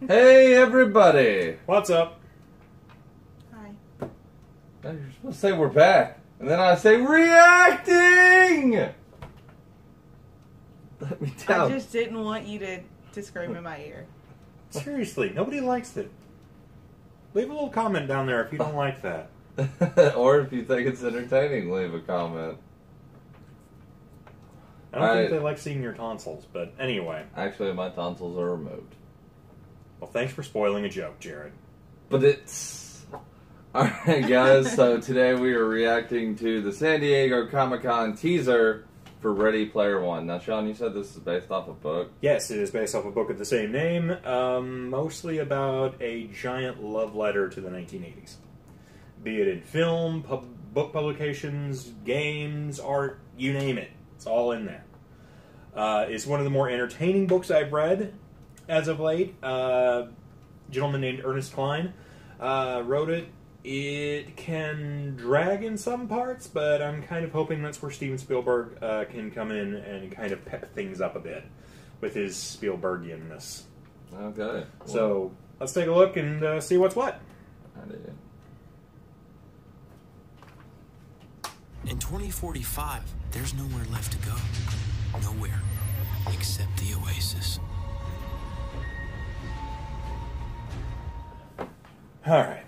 Hey, everybody! What's up? Hi. Now you're supposed to say we're back, and then I say reacting! Let me I down. just didn't want you to scream in my ear. Seriously, nobody likes it. Leave a little comment down there if you don't like that. Or if you think it's entertaining, leave a comment. I don't think they like seeing your tonsils, but anyway. Actually, my tonsils are removed. Well, thanks for spoiling a joke, Jared. But it's... Alright, guys, so today we are reacting to the San Diego Comic-Con teaser for Ready Player One. Now, Sean, you said this is based off a book? Yes, it is based off a book of the same name, mostly about a giant love letter to the 1980s. Be it in film, book publications, games, art, you name it. It's all in there. It's one of the more entertaining books I've read as of late. A gentleman named Ernest Cline wrote it. It can drag in some parts, but I'm kind of hoping that's where Steven Spielberg can come in and kind of pep things up a bit with his Spielbergianness. Okay. So let's take a look and see what's what. I did. In 2045, there's nowhere left to go. Nowhere except the Oasis. All right.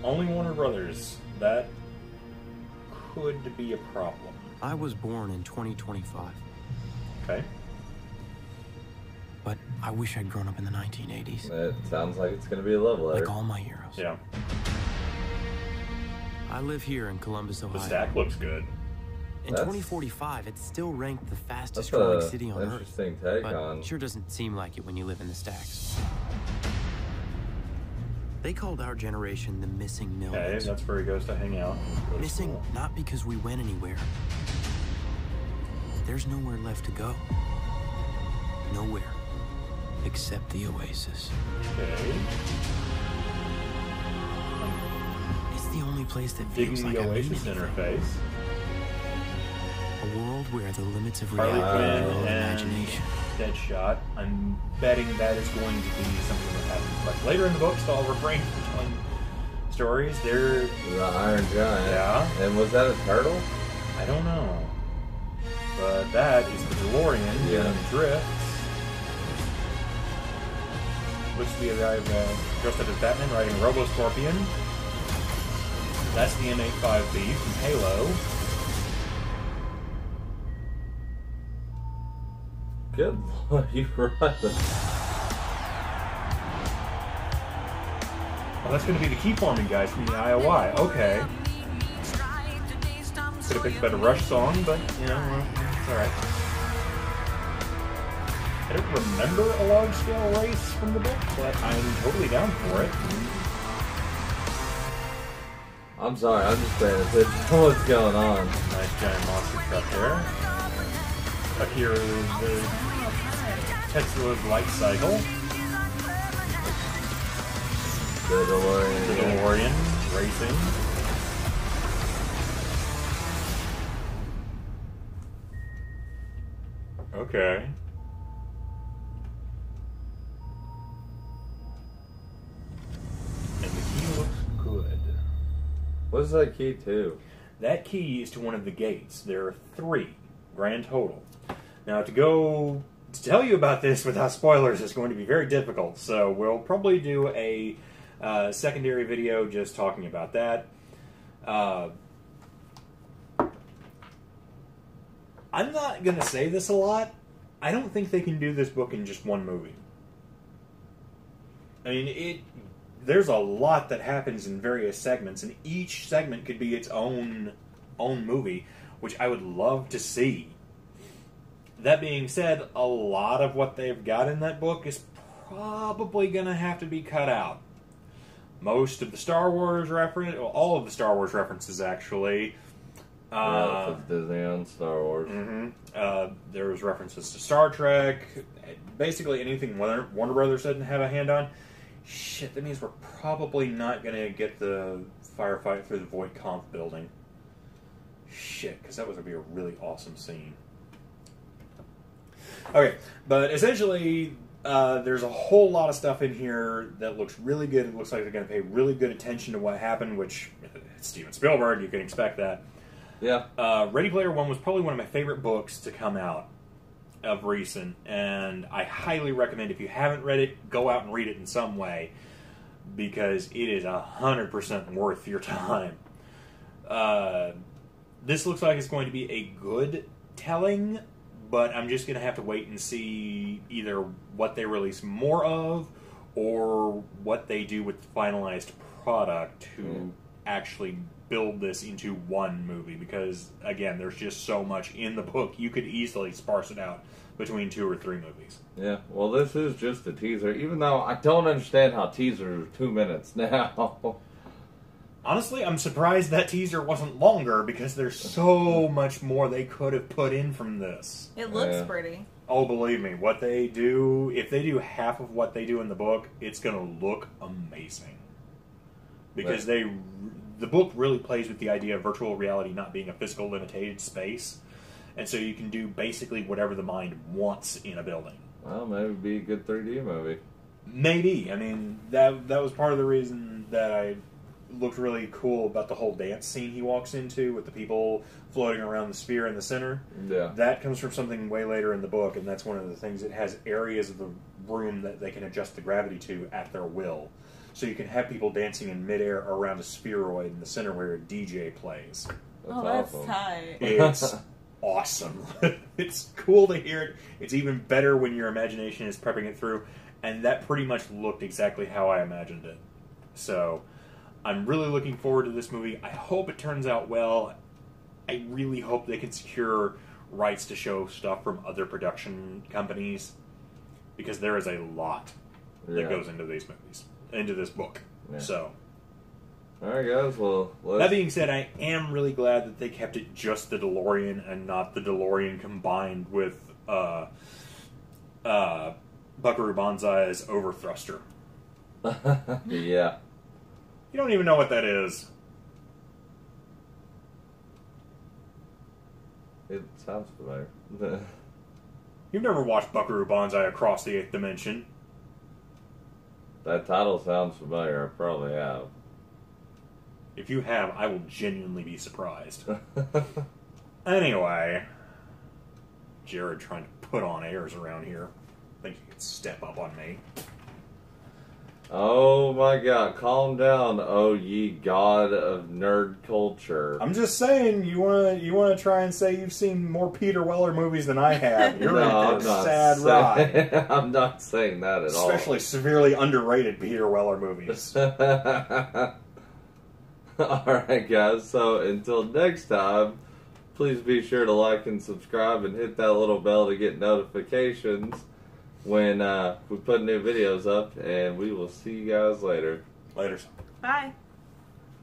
Only Warner Brothers. That could be a problem. I was born in 2025, Okay. but I wish I'd grown up in the 1980s. It sounds like it's going to be a love letter. Like all my heroes. Yeah. I live here in Columbus, The Ohio. stack looks good. In That's- 2045, it's still ranked the fastest That's growing a city on Earth. interesting take But on... sure doesn't seem like it when you live in the stacks. They called our generation the missing Okay, millions. that's where he goes to hang out. Go to Missing school. not because we went anywhere. There's nowhere left to go. Nowhere except the Oasis. Okay. It's the only place that Digging feels like the I mean Oasis anything. interface. A world where the limits of Harley reality Quinn are all and imagination. Deadshot. I'm betting that is going to be something that happens much later in the book, so I'll refrain from telling stories. They're... The Iron Giant. Yeah. And was that a turtle? I don't know. But that is the DeLorean Yeah. and drifts. Looks to be a guy dressed up as Batman riding Robo-Scorpion. That's the M85B from Halo. Good lord, you were right. Oh, that's going to be the keyforming guys from the IOI. Okay. Could have picked a better Rush song, but, you know, it's alright. I don't remember a large-scale race from the book, but I'm totally down for it. I'm sorry, I'm just paying attention to what's going on. Nice giant monster truck there. Up here is the Tesla's light cycle. The DeLorean. The DeLorean racing. Okay. And the key looks good. What is that key to? That key is to one of the gates. There are 3, grand total. Now, to tell you about this without spoilers is going to be very difficult, so we'll probably do a secondary video just talking about that. I'm not going to say this a lot. I don't think they can do this book in just one movie. I mean, there's a lot that happens in various segments, and each segment could be its own movie, which I would love to see. That being said, a lot of what they've got in that book is probably going to have to be cut out. Most of the Star Wars reference, well, all of the Star Wars references actually. Yeah, it's Disney and Star Wars. There was references to Star Trek, basically anything Warner Brothers didn't have a hand on. Shit, that means we're probably not going to get the firefight through the Voight Kampf building. Shit, because that was going to be a really awesome scene. Okay, but essentially, there's a whole lot of stuff in here that looks really good. It looks like they're going to pay really good attention to what happened, which, it's Steven Spielberg, you can expect that. Yeah. Ready Player One was probably one of my favorite books to come out of recent, and I highly recommend, if you haven't read it, go out and read it in some way, because it is 100% worth your time. This looks like it's going to be a good telling, but I'm just going to have to wait and see either what they release more of or what they do with the finalized product to actually build this into one movie, because, again, there's just so much in the book. You could easily sparse it out between 2 or 3 movies. Yeah, well, this is just a teaser, even though I don't understand how teasers are 2 minutes now. Honestly, I'm surprised that teaser wasn't longer, because there's so much more they could have put in from this. It looks Yeah. pretty. Oh, believe me, what they do, if they do half of what they do in the book, it's going to look amazing. Because the book really plays with the idea of virtual reality not being a physical limited space, and so you can do basically whatever the mind wants in a building. Well, maybe it'd be a good 3D movie. Maybe. I mean, that was part of the reason that I looked really cool about the whole dance scene he walks into with the people floating around the sphere in the center. Yeah. That comes from something way later in the book, and that's one of the things. It has areas of the room that they can adjust the gravity to at their will. So you can have people dancing in midair around a spheroid in the center where a DJ plays. That's awesome. tight. It's awesome. It's cool to hear it. It's even better when your imagination is prepping it through, and that pretty much looked exactly how I imagined it. So I'm really looking forward to this movie. I hope it turns out well. I really hope they can secure rights to show stuff from other production companies, because there is a lot that goes into these movies, into this book. Yeah. So, Alright, guys, well, that being said, I am really glad that they kept it just the DeLorean and not the DeLorean combined with Buckaroo Banzai's Overthruster. Yeah. You don't even know what that is. It sounds familiar. You've never watched Buckaroo Banzai Across the Eighth Dimension. That title sounds familiar. I probably have. If you have, I will genuinely be surprised. Anyway, Jared trying to put on airs around here. Think you could step up on me. Oh my god, calm down, oh ye god of nerd culture. I'm just saying, you wanna try and say you've seen more Peter Weller movies than I have. You're in for a sad ride. I'm not saying that at all. Especially severely underrated Peter Weller movies. Alright guys, so until next time, please be sure to like and subscribe and hit that little bell to get notifications when we put new videos up, and we will see you guys later. Later. Bye.